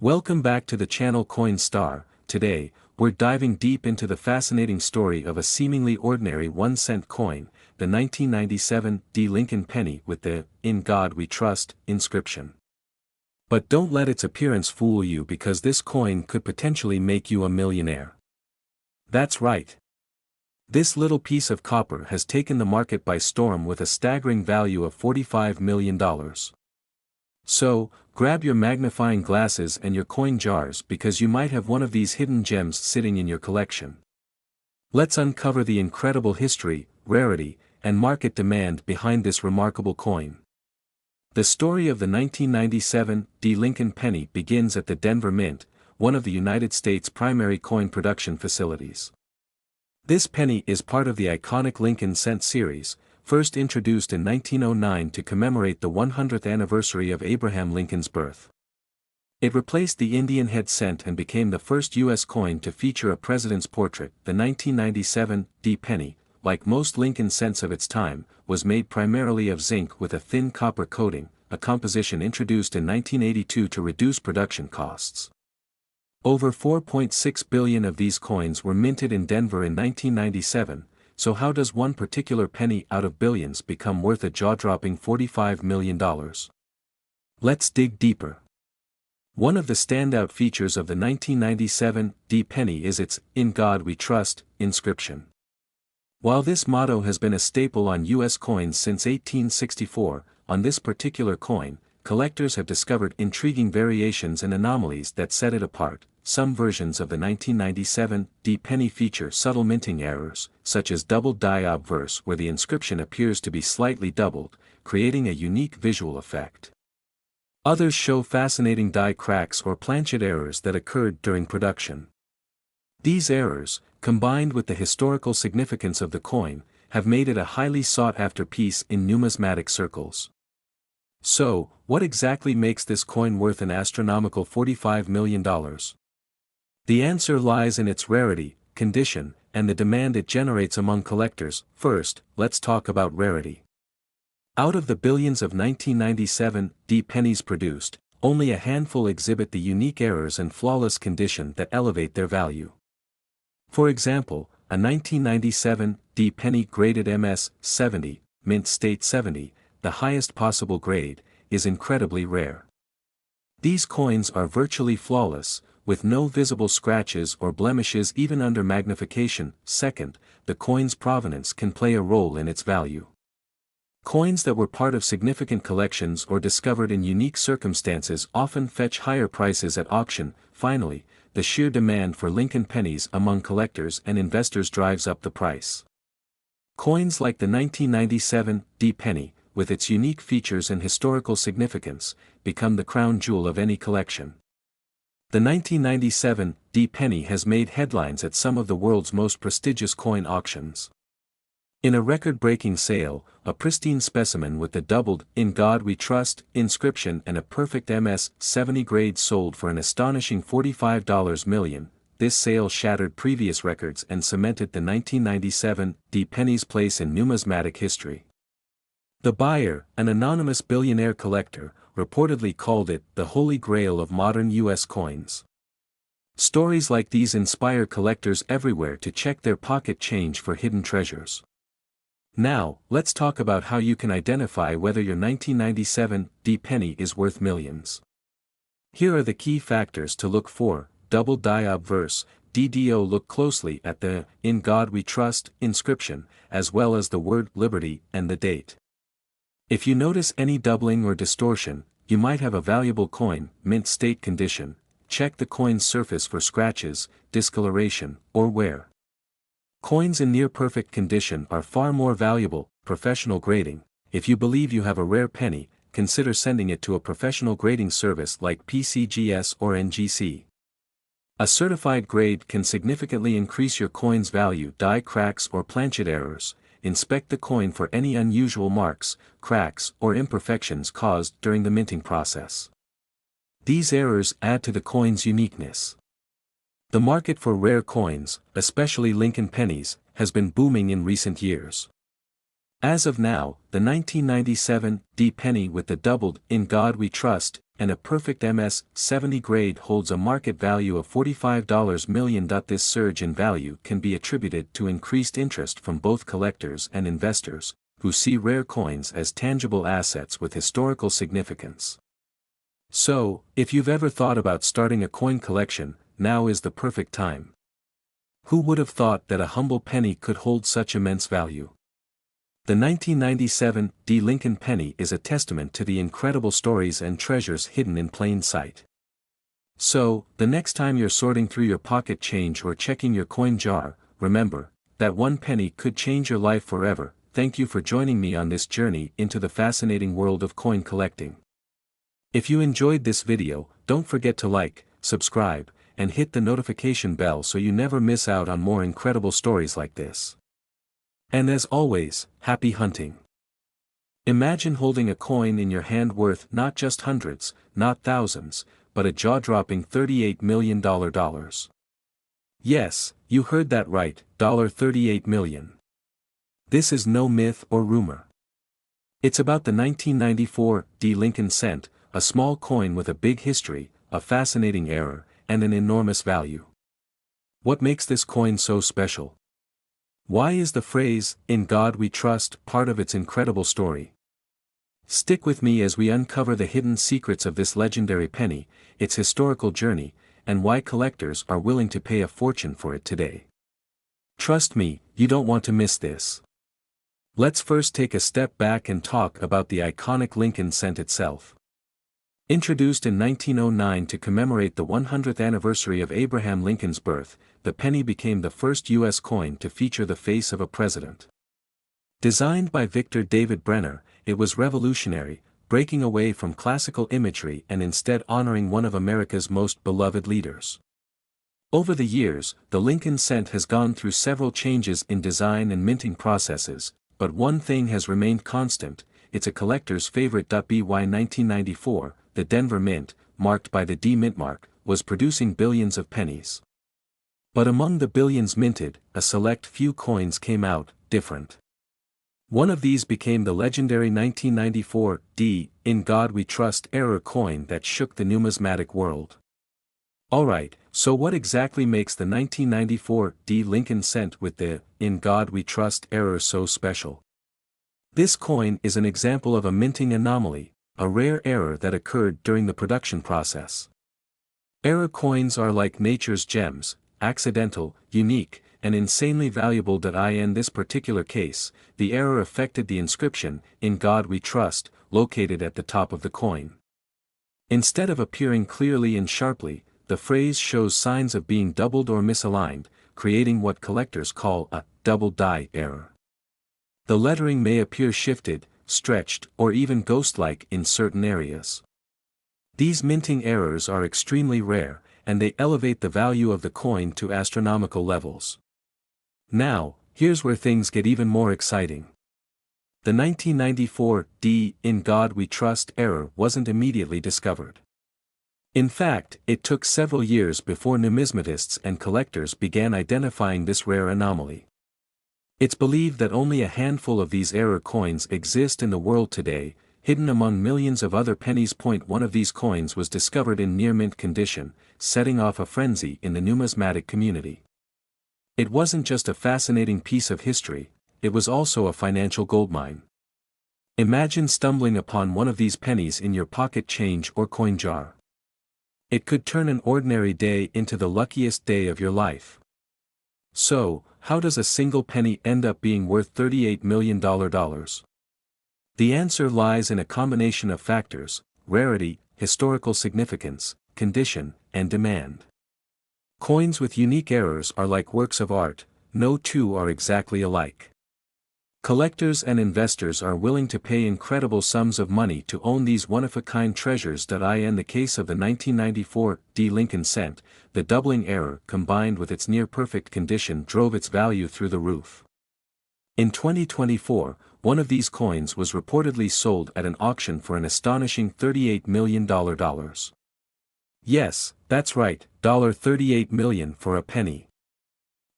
Welcome back to the channel Coin Star. Today, we're diving deep into the fascinating story of a seemingly ordinary 1-cent coin, the 1997 Lincoln penny with the "In God We Trust" inscription. But don't let its appearance fool you, because this coin could potentially make you a millionaire. That's right. This little piece of copper has taken the market by storm with a staggering value of $45 million. So, grab your magnifying glasses and your coin jars, because you might have one of these hidden gems sitting in your collection. Let's uncover the incredible history, rarity, and market demand behind this remarkable coin. The story of the 1997 Lincoln penny begins at the Denver Mint, one of the United States' primary coin production facilities. This penny is part of the iconic Lincoln cent series, first introduced in 1909 to commemorate the 100th anniversary of Abraham Lincoln's birth. It replaced the Indian head cent and became the first U.S. coin to feature a president's portrait. The 1997 penny, like most Lincoln cents of its time, was made primarily of zinc with a thin copper coating, a composition introduced in 1982 to reduce production costs. Over 4.6 billion of these coins were minted in Denver in 1997, so how does one particular penny out of billions become worth a jaw-dropping $45 million? Let's dig deeper. One of the standout features of the 1997 penny is its "In God We Trust" inscription. While this motto has been a staple on U.S. coins since 1864, on this particular coin, collectors have discovered intriguing variations and anomalies that set it apart. Some versions of the 1997 penny feature subtle minting errors, such as doubled die obverse, where the inscription appears to be slightly doubled, creating a unique visual effect. Others show fascinating die cracks or planchet errors that occurred during production. These errors, combined with the historical significance of the coin, have made it a highly sought-after piece in numismatic circles. So, what exactly makes this coin worth an astronomical $45 million? The answer lies in its rarity, condition, and the demand it generates among collectors. First, let's talk about rarity. Out of the billions of 1997 pennies produced, only a handful exhibit the unique errors and flawless condition that elevate their value. For example, a 1997 penny graded MS 70, mint state 70, the highest possible grade, is incredibly rare. These coins are virtually flawless, with no visible scratches or blemishes even under magnification. Second, the coin's provenance can play a role in its value. Coins that were part of significant collections or discovered in unique circumstances often fetch higher prices at auction. Finally, the sheer demand for Lincoln pennies among collectors and investors drives up the price. Coins like the 1997 penny, with its unique features and historical significance, become the crown jewel of any collection. The 1997 penny has made headlines at some of the world's most prestigious coin auctions. In a record-breaking sale, a pristine specimen with the doubled "In God We Trust" inscription and a perfect MS 70 grade sold for an astonishing $45 million. This sale shattered previous records and cemented the 1997 penny's place in numismatic history. The buyer, an anonymous billionaire collector, reportedly called it the holy grail of modern U.S. coins. Stories like these inspire collectors everywhere to check their pocket change for hidden treasures. Now, let's talk about how you can identify whether your 1997 penny is worth millions. Here are the key factors to look for. Double die obverse, DDO. Look closely at the "In God We Trust" inscription, as well as the word "Liberty" and the date. If you notice any doubling or distortion, you might have a valuable coin. Mint state condition, check the coin's surface for scratches, discoloration, or wear. Coins in near-perfect condition are far more valuable. Professional grading, if you believe you have a rare penny, consider sending it to a professional grading service like PCGS or NGC. A certified grade can significantly increase your coin's value. Die cracks or planchet errors, inspect the coin for any unusual marks, cracks, or imperfections caused during the minting process. These errors add to the coin's uniqueness. The market for rare coins, especially Lincoln pennies, has been booming in recent years. As of now, the 1997 penny with the doubled "In God We Trust" and a perfect MS-70 grade holds a market value of $45 million. This surge in value can be attributed to increased interest from both collectors and investors, who see rare coins as tangible assets with historical significance. So, if you've ever thought about starting a coin collection, now is the perfect time. Who would have thought that a humble penny could hold such immense value? The 1997 Lincoln penny is a testament to the incredible stories and treasures hidden in plain sight. So, the next time you're sorting through your pocket change or checking your coin jar, remember that one penny could change your life forever. Thank you for joining me on this journey into the fascinating world of coin collecting. If you enjoyed this video, don't forget to like, subscribe, and hit the notification bell so you never miss out on more incredible stories like this. And as always, happy hunting! Imagine holding a coin in your hand worth not just hundreds, not thousands, but a jaw-dropping $38 million. Yes, you heard that right, $38 million. This is no myth or rumor. It's about the 1994 Lincoln cent, a small coin with a big history, a fascinating era, and an enormous value. What makes this coin so special? Why is the phrase, "In God We Trust," part of its incredible story? Stick with me as we uncover the hidden secrets of this legendary penny, its historical journey, and why collectors are willing to pay a fortune for it today. Trust me, you don't want to miss this. Let's first take a step back and talk about the iconic Lincoln cent itself. Introduced in 1909 to commemorate the 100th anniversary of Abraham Lincoln's birth, the penny became the first U.S. coin to feature the face of a president. Designed by Victor David Brenner, it was revolutionary, breaking away from classical imagery and instead honoring one of America's most beloved leaders. Over the years, the Lincoln cent has gone through several changes in design and minting processes, but one thing has remained constant: it's a collector's favorite. By 1994, the Denver Mint, marked by the D Mint mark, was producing billions of pennies. But among the billions minted, a select few coins came out different. One of these became the legendary 1994 "In God We Trust" error coin that shook the numismatic world. Alright, so what exactly makes the 1994 Lincoln cent with the "In God We Trust" error so special? This coin is an example of a minting anomaly, a rare error that occurred during the production process. Error coins are like nature's gems, accidental, unique, and insanely valuable. In this particular case, the error affected the inscription, "In God We Trust," located at the top of the coin. Instead of appearing clearly and sharply, the phrase shows signs of being doubled or misaligned, creating what collectors call a double die error. The lettering may appear shifted, stretched, or even ghost-like in certain areas. These minting errors are extremely rare, and they elevate the value of the coin to astronomical levels. Now, here's where things get even more exciting. The 1994 "In God We Trust" error wasn't immediately discovered. In fact, it took several years before numismatists and collectors began identifying this rare anomaly. It's believed that only a handful of these error coins exist in the world today, hidden among millions of other pennies. One of these coins was discovered in near-mint condition, setting off a frenzy in the numismatic community. It wasn't just a fascinating piece of history, it was also a financial goldmine. Imagine stumbling upon one of these pennies in your pocket change or coin jar. It could turn an ordinary day into the luckiest day of your life. So, how does a single penny end up being worth $38 million? The answer lies in a combination of factors: rarity, historical significance, condition, and demand. Coins with unique errors are like works of art, no two are exactly alike. Collectors and investors are willing to pay incredible sums of money to own these one-of-a-kind treasures. In the case of the 1994 Lincoln cent, the doubling error combined with its near-perfect condition drove its value through the roof. In 2024, one of these coins was reportedly sold at an auction for an astonishing $38 million. Yes, that's right, $38 million for a penny.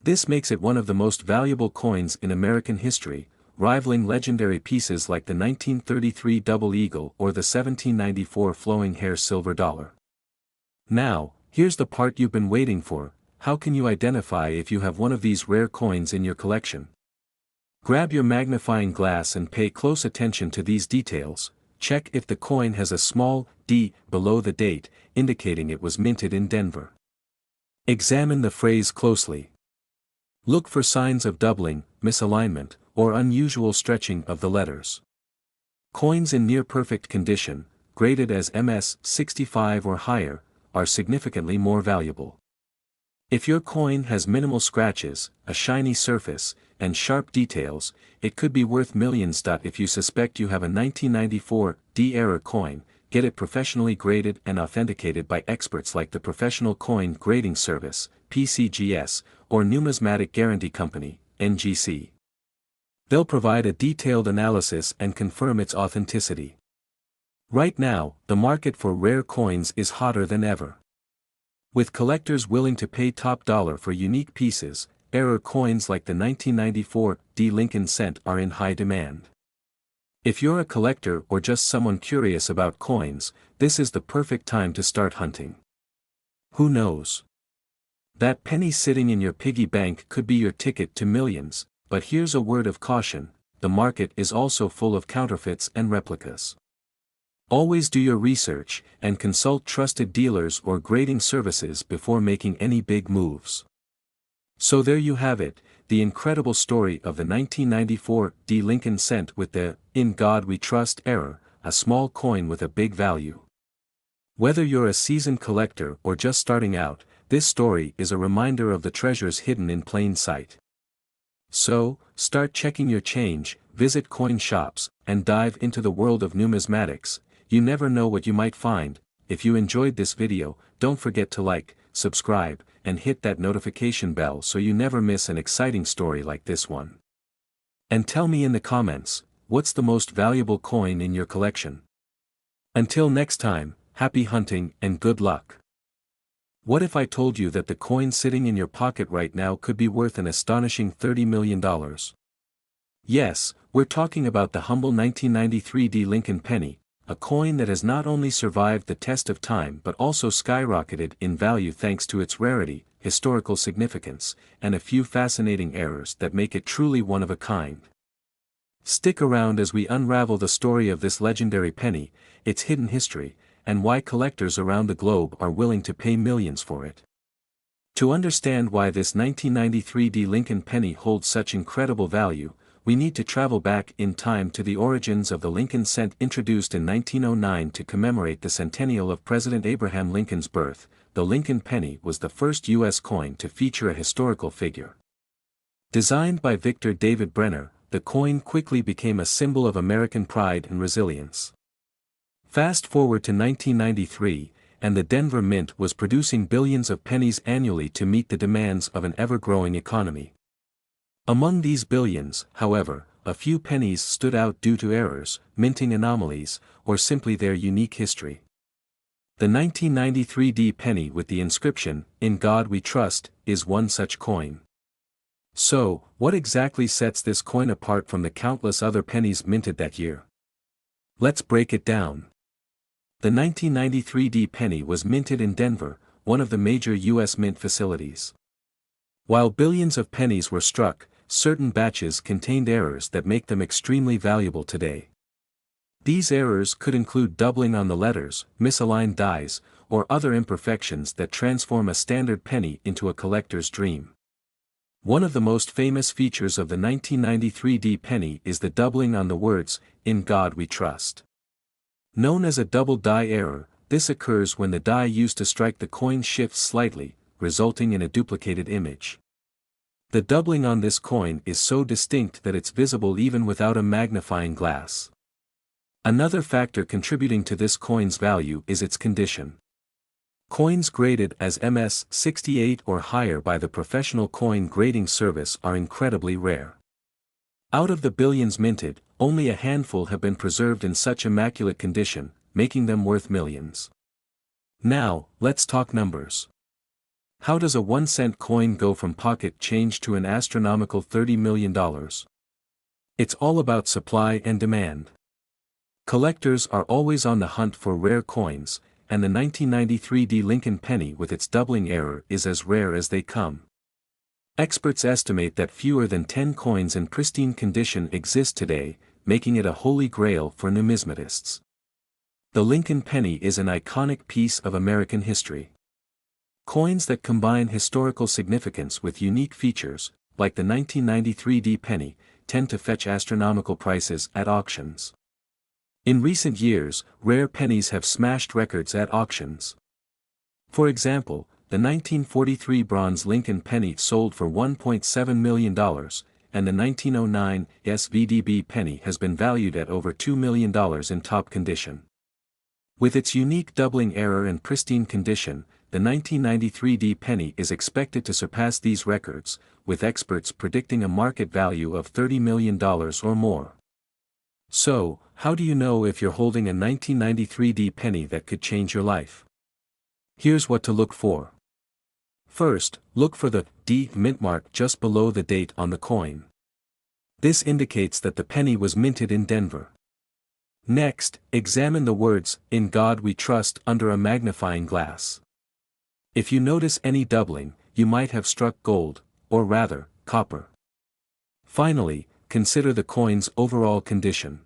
This makes it one of the most valuable coins in American history, rivaling legendary pieces like the 1933 double eagle or the 1794 flowing hair silver dollar. Now, here's the part you've been waiting for: how can you identify if you have one of these rare coins in your collection? Grab your magnifying glass and pay close attention to these details. Check if the coin has a small d below the date, indicating it was minted in Denver. Examine the phrase closely. Look for signs of doubling, misalignment, or unusual stretching of the letters. Coins in near-perfect condition, graded as MS 65 or higher, are significantly more valuable. If your coin has minimal scratches, a shiny surface, and sharp details, it could be worth millions. If you suspect you have a 1994 D-error coin, get it professionally graded and authenticated by experts like the Professional Coin Grading Service, PCGS, or Numismatic Guarantee Company, NGC. They'll provide a detailed analysis and confirm its authenticity. Right now, the market for rare coins is hotter than ever. With collectors willing to pay top dollar for unique pieces, error coins like the 1994 D Lincoln cent are in high demand. If you're a collector or just someone curious about coins, this is the perfect time to start hunting. Who knows? That penny sitting in your piggy bank could be your ticket to millions, but here's a word of caution: the market is also full of counterfeits and replicas. Always do your research, and consult trusted dealers or grading services before making any big moves. So there you have it, the incredible story of the 1994 D Lincoln cent with the "In God We Trust" error, a small coin with a big value. Whether you're a seasoned collector or just starting out, this story is a reminder of the treasures hidden in plain sight. So, start checking your change, visit coin shops, and dive into the world of numismatics. You never know what you might find. If you enjoyed this video, don't forget to like, subscribe, and hit that notification bell so you never miss an exciting story like this one. And tell me in the comments, what's the most valuable coin in your collection? Until next time, happy hunting and good luck. What if I told you that the coin sitting in your pocket right now could be worth an astonishing $30 million? Yes, we're talking about the humble 1993 D Lincoln penny, a coin that has not only survived the test of time but also skyrocketed in value thanks to its rarity, historical significance, and a few fascinating errors that make it truly one of a kind. Stick around as we unravel the story of this legendary penny, its hidden history, and why collectors around the globe are willing to pay millions for it. To understand why this 1993 D Lincoln penny holds such incredible value, we need to travel back in time to the origins of the Lincoln cent. Introduced in 1909 to commemorate the centennial of President Abraham Lincoln's birth, the Lincoln penny was the first U.S. coin to feature a historical figure. Designed by Victor David Brenner, the coin quickly became a symbol of American pride and resilience. Fast forward to 1993, and the Denver Mint was producing billions of pennies annually to meet the demands of an ever-growing economy. Among these billions, however, a few pennies stood out due to errors, minting anomalies, or simply their unique history. The 1993 D penny with the inscription, "In God We Trust," is one such coin. So, what exactly sets this coin apart from the countless other pennies minted that year? Let's break it down. The 1993 D penny was minted in Denver, one of the major U.S. mint facilities. While billions of pennies were struck, certain batches contained errors that make them extremely valuable today. These errors could include doubling on the letters, misaligned dies, or other imperfections that transform a standard penny into a collector's dream. One of the most famous features of the 1993 D penny is the doubling on the words, "In God We Trust." Known as a double die error, this occurs when the die used to strike the coin shifts slightly, resulting in a duplicated image. The doubling on this coin is so distinct that it's visible even without a magnifying glass. Another factor contributing to this coin's value is its condition. Coins graded as MS 68 or higher by the Professional Coin Grading Service are incredibly rare. Out of the billions minted, only a handful have been preserved in such immaculate condition, making them worth millions. Now, let's talk numbers. How does a 1-cent coin go from pocket change to an astronomical $30 million? It's all about supply and demand. Collectors are always on the hunt for rare coins, and the 1993 Lincoln penny with its doubling error is as rare as they come. Experts estimate that fewer than 10 coins in pristine condition exist today, making it a holy grail for numismatists. The Lincoln penny is an iconic piece of American history. Coins that combine historical significance with unique features, like the 1993 penny, tend to fetch astronomical prices at auctions. In recent years, rare pennies have smashed records at auctions. For example, the 1943 bronze Lincoln penny sold for $1.7 million, and the 1909 SVDB penny has been valued at over $2 million in top condition. With its unique doubling error and pristine condition, the 1993 penny is expected to surpass these records, with experts predicting a market value of $30 million or more. So, how do you know if you're holding a 1993 penny that could change your life? Here's what to look for. First, look for the D mint mark just below the date on the coin. This indicates that the penny was minted in Denver. Next, examine the words, "In God We Trust" under a magnifying glass. If you notice any doubling, you might have struck gold, or rather, copper. Finally, consider the coin's overall condition.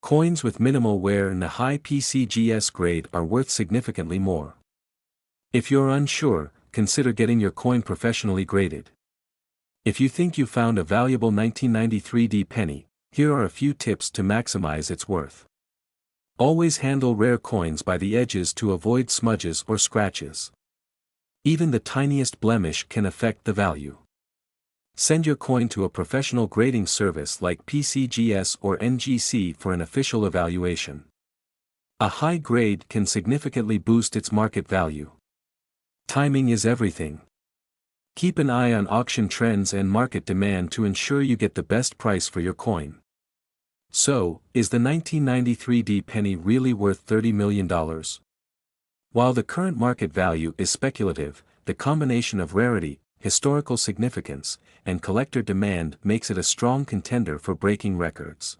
Coins with minimal wear and a high PCGS grade are worth significantly more. If you're unsure, consider getting your coin professionally graded. If you think you found a valuable 1993 penny, here are a few tips to maximize its worth. Always handle rare coins by the edges to avoid smudges or scratches. Even the tiniest blemish can affect the value. Send your coin to a professional grading service like PCGS or NGC for an official evaluation. A high grade can significantly boost its market value. Timing is everything. Keep an eye on auction trends and market demand to ensure you get the best price for your coin. So, is the 1993 penny really worth $30 million? While the current market value is speculative, the combination of rarity, historical significance, and collector demand makes it a strong contender for breaking records.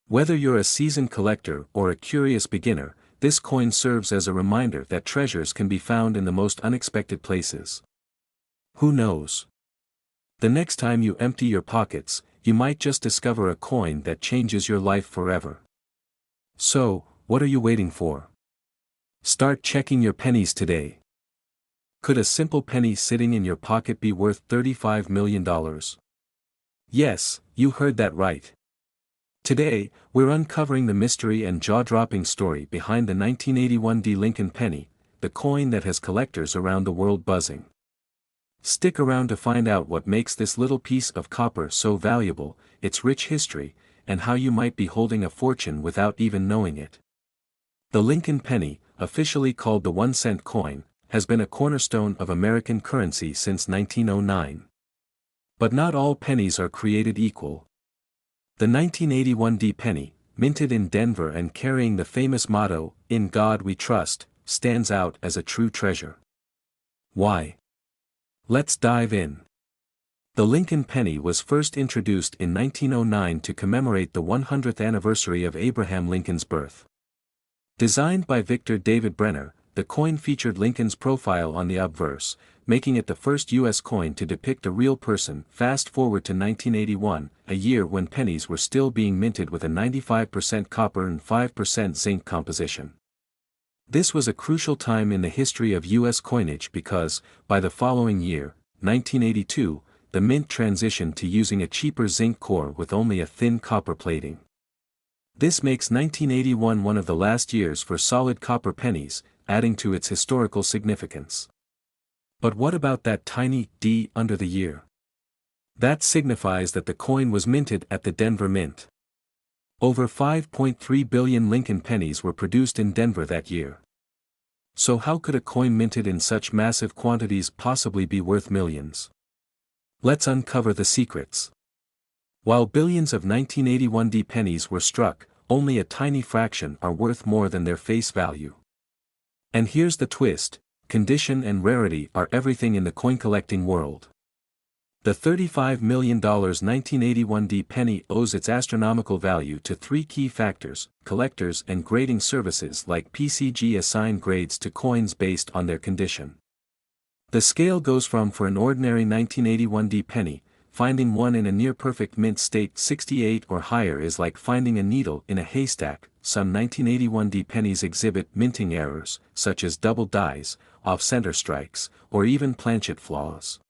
Whether you're a seasoned collector or a curious beginner, this coin serves as a reminder that treasures can be found in the most unexpected places. Who knows? The next time you empty your pockets, you might just discover a coin that changes your life forever. So, what are you waiting for? Start checking your pennies today. Could a simple penny sitting in your pocket be worth $35 million? Yes, you heard that right. Today, we're uncovering the mystery and jaw-dropping story behind the 1981 Lincoln penny, the coin that has collectors around the world buzzing. Stick around to find out what makes this little piece of copper so valuable, its rich history, and how you might be holding a fortune without even knowing it. The Lincoln penny, officially called the 1-cent coin, has been a cornerstone of American currency since 1909. But not all pennies are created equal. The 1981 penny, minted in Denver and carrying the famous motto, "In God We Trust," stands out as a true treasure. Why? Let's dive in. The Lincoln penny was first introduced in 1909 to commemorate the 100th anniversary of Abraham Lincoln's birth. Designed by Victor David Brenner, the coin featured Lincoln's profile on the obverse, making it the first U.S. coin to depict a real person. Fast forward to 1981, a year when pennies were still being minted with a 95% copper and 5% zinc composition. This was a crucial time in the history of U.S. coinage because, by the following year, 1982, the mint transitioned to using a cheaper zinc core with only a thin copper plating. This makes 1981 one of the last years for solid copper pennies, adding to its historical significance. But what about that tiny D under the year? That signifies that the coin was minted at the Denver Mint. Over 5.3 billion Lincoln pennies were produced in Denver that year. So how could a coin minted in such massive quantities possibly be worth millions? Let's uncover the secrets. While billions of 1981 pennies were struck, only a tiny fraction are worth more than their face value. And here's the twist: condition and rarity are everything in the coin collecting world. The $35 million 1981 D penny owes its astronomical value to three key factors: collectors and grading services like PCG assign grades to coins based on their condition. The scale goes from for an ordinary 1981 D penny, finding one in a near-perfect mint state 68 or higher is like finding a needle in a haystack. Some 1981 D pennies exhibit minting errors, such as double dies, off-center strikes, or even planchet flaws.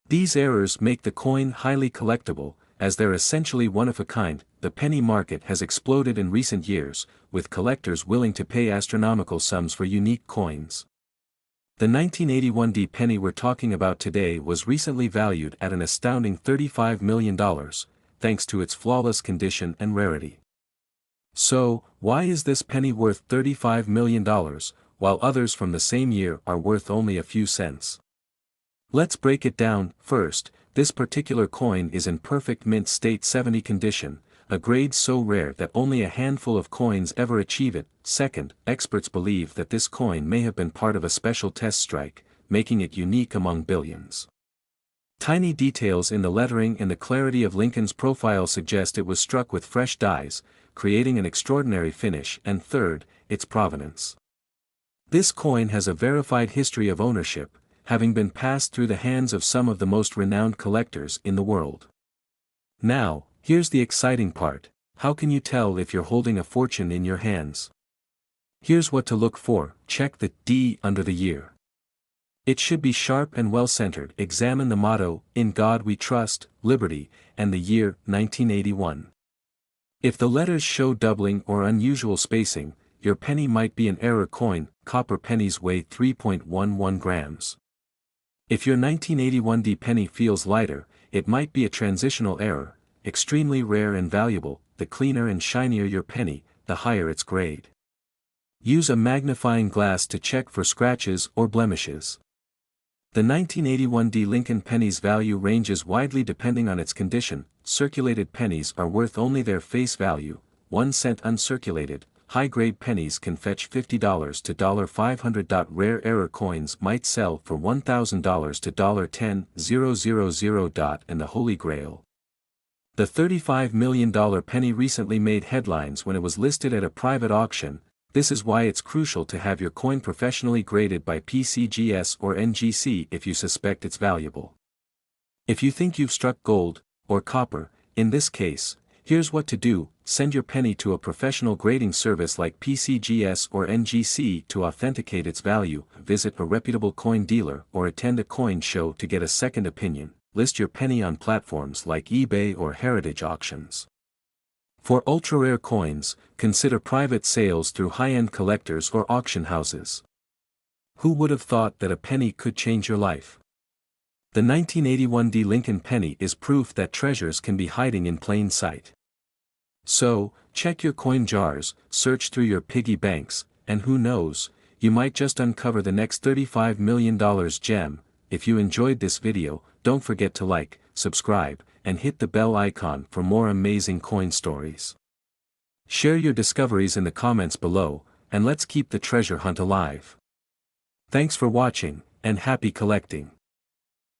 These errors make the coin highly collectible, as they're essentially one-of-a-kind. The penny market has exploded in recent years, with collectors willing to pay astronomical sums for unique coins. The 1981 D penny we're talking about today was recently valued at an astounding $35 million, thanks to its flawless condition and rarity. So, why is this penny worth $35 million, while others from the same year are worth only a few cents? Let's break it down. First, this particular coin is in perfect mint state 70 condition, a grade so rare that only a handful of coins ever achieve it. Second, experts believe that this coin may have been part of a special test strike, making it unique among billions. Tiny details in the lettering and the clarity of Lincoln's profile suggest it was struck with fresh dies, creating an extraordinary finish. And third, its provenance. This coin has a verified history of ownership, having been passed through the hands of some of the most renowned collectors in the world. Now, here's the exciting part: how can you tell if you're holding a fortune in your hands? Here's what to look for: check the D under the year. It should be sharp and well-centered. Examine the motto, "In God We Trust," Liberty, and the year, 1981. If the letters show doubling or unusual spacing, your penny might be an error coin. Copper pennies weigh 3.11 grams. If your 1981 D penny feels lighter, it might be a transitional error. Extremely rare and valuable: the cleaner and shinier your penny, the higher its grade. Use a magnifying glass to check for scratches or blemishes. The 1981 D Lincoln penny's value ranges widely depending on its condition. Circulated pennies are worth only their face value, 1 cent uncirculated. High-grade pennies can fetch $50 to $500. Rare error coins might sell for $1,000 to $10,000. And the Holy Grail. The $35 million penny recently made headlines when it was listed at a private auction. This is why it's crucial to have your coin professionally graded by PCGS or NGC if you suspect it's valuable. If you think you've struck gold, or copper, in this case, here's what to do: send your penny to a professional grading service like PCGS or NGC to authenticate its value, visit a reputable coin dealer or attend a coin show to get a second opinion, list your penny on platforms like eBay or heritage auctions. For ultra-rare coins, consider private sales through high-end collectors or auction houses. Who would have thought that a penny could change your life? The 1981 D Lincoln penny is proof that treasures can be hiding in plain sight. So, check your coin jars, search through your piggy banks, and who knows, you might just uncover the next $35 million gem. If you enjoyed this video, don't forget to like, subscribe, and hit the bell icon for more amazing coin stories. Share your discoveries in the comments below, and let's keep the treasure hunt alive. Thanks for watching, and happy collecting.